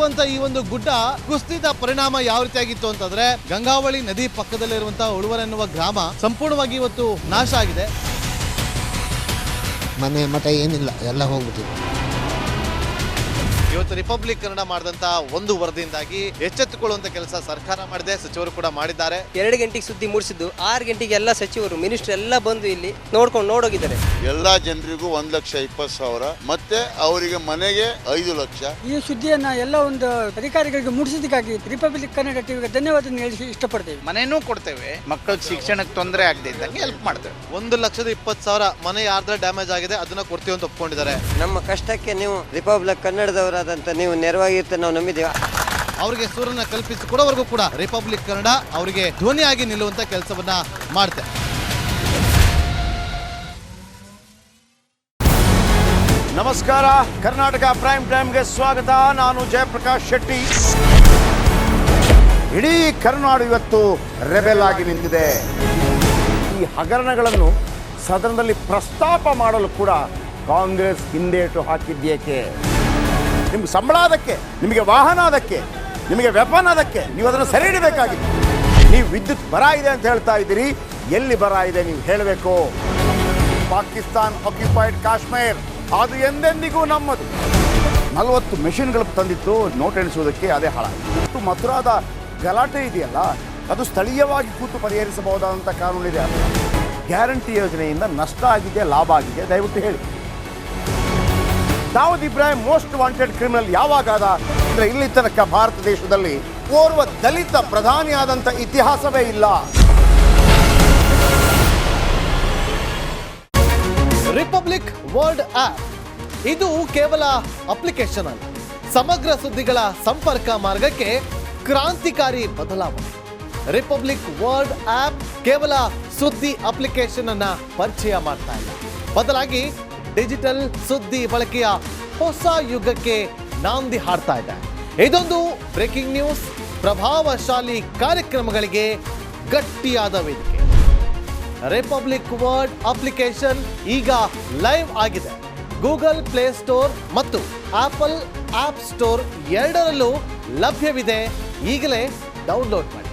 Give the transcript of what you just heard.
ಇರುವಂತ ಈ ಒಂದು ಗುಡ್ಡ ಕುಸಿದ ಪರಿಣಾಮ ಯಾವ ರೀತಿಯಾಗಿತ್ತು ಅಂತಂದ್ರೆ ಗಂಗಾವಳಿ ನದಿ ಪಕ್ಕದಲ್ಲಿರುವಂತಹ ಉಳುವರ್ ಎನ್ನುವ ಗ್ರಾಮ ಸಂಪೂರ್ಣವಾಗಿ ಇವತ್ತು ನಾಶ ಆಗಿದೆ. ಮನೆ ಮಠ ಏನಿಲ್ಲ, ಎಲ್ಲ ಹೋಗ್ಬಿಟ್ಟಿದೆ. ಇವತ್ತು ರಿಪಬ್ಲಿಕ್ ಕನ್ನಡ ಮಾಡಿದಂತ ಒಂದು ವರದಿಯಿಂದಾಗಿ ಎಚ್ಚೆತ್ತುಕೊಳ್ಳುವಂತ ಕೆಲಸ ಸರ್ಕಾರ ಮಾಡಿದೆ, ಸಚಿವರು ಕೂಡ ಮಾಡಿದ್ದಾರೆ. 2 ಗಂಟೆಗೆ ಸುದ್ದಿ ಮೂಡಿಸಿದ್ದು 6 ಗಂಟೆಗೆ ಎಲ್ಲ ಸಚಿವರು ಮಿನಿಸ್ಟರ್ ಎಲ್ಲ ಬಂದು ಇಲ್ಲಿ ನೋಡೋಗಿದ್ದಾರೆ. ಎಲ್ಲಾ ಜನರಿಗೂ 1,20,000 ಮತ್ತೆ ಅವರಿಗೆ ಮನೆಗೆ 5 ಲಕ್ಷ. ಈ ಸುದ್ದಿಯನ್ನ ಎಲ್ಲ ಒಂದು ಅಧಿಕಾರಿಗಳಿಗೆ ಮೂಡಿಸಿದ್ದಕ್ಕಾಗಿ ರಿಪಬ್ಲಿಕ್ ಕನ್ನಡ ಟಿವಿಗೆ ಧನ್ಯವಾದ ಹೇಳಿ ಇಷ್ಟಪಡ್ತೇವೆ. ಮನೆಯೂ ಕೊಡ್ತೇವೆ, ಮಕ್ಕಳ ಶಿಕ್ಷಣಕ್ಕೆ ತೊಂದರೆ ಆಗದೆ ಇದ್ದಂಗೆ ಹೆಲ್ಪ್ ಮಾಡ್ತೇವೆ. 1,20,000 ಮನೆ ಯಾರ್ದ್ರ ಡ್ಯಾಮೇಜ್ ಆಗಿದೆ ಅದನ್ನ ಕೊಡ್ತೀವಿ ಅಂತ ಒಪ್ಕೊಂಡಿದ್ದಾರೆ. ನಮ್ಮ ಕಷ್ಟಕ್ಕೆ ನೀವು ರಿಪಬ್ಲಿಕ್ ಕನ್ನಡದವರಾದಂತ ನೀವು ನೆರವಾಗಿರ್ತೀರ ನಾವು ನಂಬಿದ್ದೇವೆ. ಅವರಿಗೆ ಸೂರನ್ನ ಕಲ್ಪಿಸಿಕೊಡೋವರೆಗೂ ಕೂಡ ರಿಪಬ್ಲಿಕ್ ಕನ್ನಡ ಅವರಿಗೆ ಧ್ವನಿಯಾಗಿ ನಿಲ್ಲುವಂತ ಕೆಲಸವನ್ನ ಮಾಡುತ್ತೆ. ನಮಸ್ಕಾರ, ಕರ್ನಾಟಕ ಪ್ರೈಮ್ ಟೈಮ್ಗೆ ಸ್ವಾಗತ. ನಾನು ಜಯಪ್ರಕಾಶ್ ಶೆಟ್ಟಿ. ಇಡೀ ಕರ್ನಾಡು ಇವತ್ತು ರೆಬೆಲ್ ಆಗಿ ನಿಂತಿದೆ. ಈ ಹಗರಣಗಳನ್ನು ಸದನದಲ್ಲಿ ಪ್ರಸ್ತಾಪ ಮಾಡಲು ಕೂಡ ಕಾಂಗ್ರೆಸ್ ಹಿಂದೇಟು ಹಾಕಿದ್ದೇಕೆ? ನಿಮ್ಗೆ ಸಂಬಳ ಅದಕ್ಕೆ, ನಿಮಗೆ ವಾಹನ ಅದಕ್ಕೆ, ನಿಮಗೆ ವೆಪನ್ ಅದಕ್ಕೆ, ನೀವು ಅದನ್ನು ಸೆರೆ ಹಿಡಬೇಕಾಗಿತ್ತು. ನೀವು ವಿದ್ಯುತ್ ಬರ ಇದೆ ಅಂತ ಹೇಳ್ತಾ ಇದ್ದೀರಿ, ಎಲ್ಲಿ ಬರ ಇದೆ ನೀವು ಹೇಳಬೇಕು. ಪಾಕಿಸ್ತಾನ್ ಆಕ್ಯುಪೈಡ್ ಕಾಶ್ಮೀರ್ ಅದು ಎಂದೆಂದಿಗೂ ನಮ್ಮದು. 40 ಮೆಷಿನ್ಗಳು ತಂದಿತ್ತು ನೋಟ್ ಎಣಿಸುವುದಕ್ಕೆ, ಅದೇ ಹಾಳಾಗಿದೆ. ಮಥುರಾದ ಗಲಾಟೆ ಇದೆಯಲ್ಲ, ಅದು ಸ್ಥಳೀಯವಾಗಿ ಕೂತು ಪರಿಹರಿಸಬಹುದಾದಂಥ ಕಾನೂನಿದೆ. ಗ್ಯಾರಂಟಿ ಯೋಜನೆಯಿಂದ ನಷ್ಟ ಆಗಿದೆ, ಲಾಭ ಆಗಿದೆ, ದಯವಿಟ್ಟು ಹೇಳಿ. Dawood Ibrahim most wanted criminal ಯಾವಾಗಾದ ಅಂದರೆ ಇಲ್ಲಿ ತನಕ ಭಾರತ ದೇಶದಲ್ಲಿ ಓರ್ವ ದಲಿತ ಪ್ರಧಾನಿಯಾದಂಥ ಇತಿಹಾಸವೇ ಇಲ್ಲ. ರಿಪಬ್ಲಿಕ್ ವರ್ಲ್ಡ್ ಆಪ್ ಇದು ಕೇವಲ ಅಪ್ಲಿಕೇಶನ್ ಅಲ್ಲ, ಸಮಗ್ರ ಸುದ್ದಿಗಳ ಸಂಪರ್ಕ ಮಾರ್ಗಕ್ಕೆ ಕ್ರಾಂತಿಕಾರಿ ಬದಲಾವಣೆ. ರಿಪಬ್ಲಿಕ್ ವರ್ಲ್ಡ್ ಆಪ್ ಕೇವಲ ಸುದ್ದಿ ಅಪ್ಲಿಕೇಶನ್ ಅನ್ನ ಪರಿಚಯ ಮಾಡ್ತಾ ಇಲ್ಲ, ಬದಲಾಗಿ ಡಿಜಿಟಲ್ ಸುದ್ದಿ ಬಳಕೆಯ ಹೊಸ ಯುಗಕ್ಕೆ ನಾಂದಿ ಹಾಡ್ತಾ ಇದೆ. ಇದೊಂದು ಬ್ರೇಕಿಂಗ್ ನ್ಯೂಸ್, ಪ್ರಭಾವಶಾಲಿ ಕಾರ್ಯಕ್ರಮಗಳಿಗೆ ಗಟ್ಟಿಯಾದ ವೇದಿಕೆ. ರಿಪಬ್ಲಿಕ್ ವರ್ಲ್ಡ್ ಅಪ್ಲಿಕೇಶನ್ ಈಗ ಲೈವ್ ಆಗಿದೆ. ಗೂಗಲ್ ಪ್ಲೇ ಸ್ಟೋರ್ ಮತ್ತು ಆಪಲ್ ಆಪ್ ಸ್ಟೋರ್ ಎರಡರಲ್ಲೂ ಲಭ್ಯವಿದೆ. ಈಗಲೇ ಡೌನ್ಲೋಡ್ ಮಾಡಿ.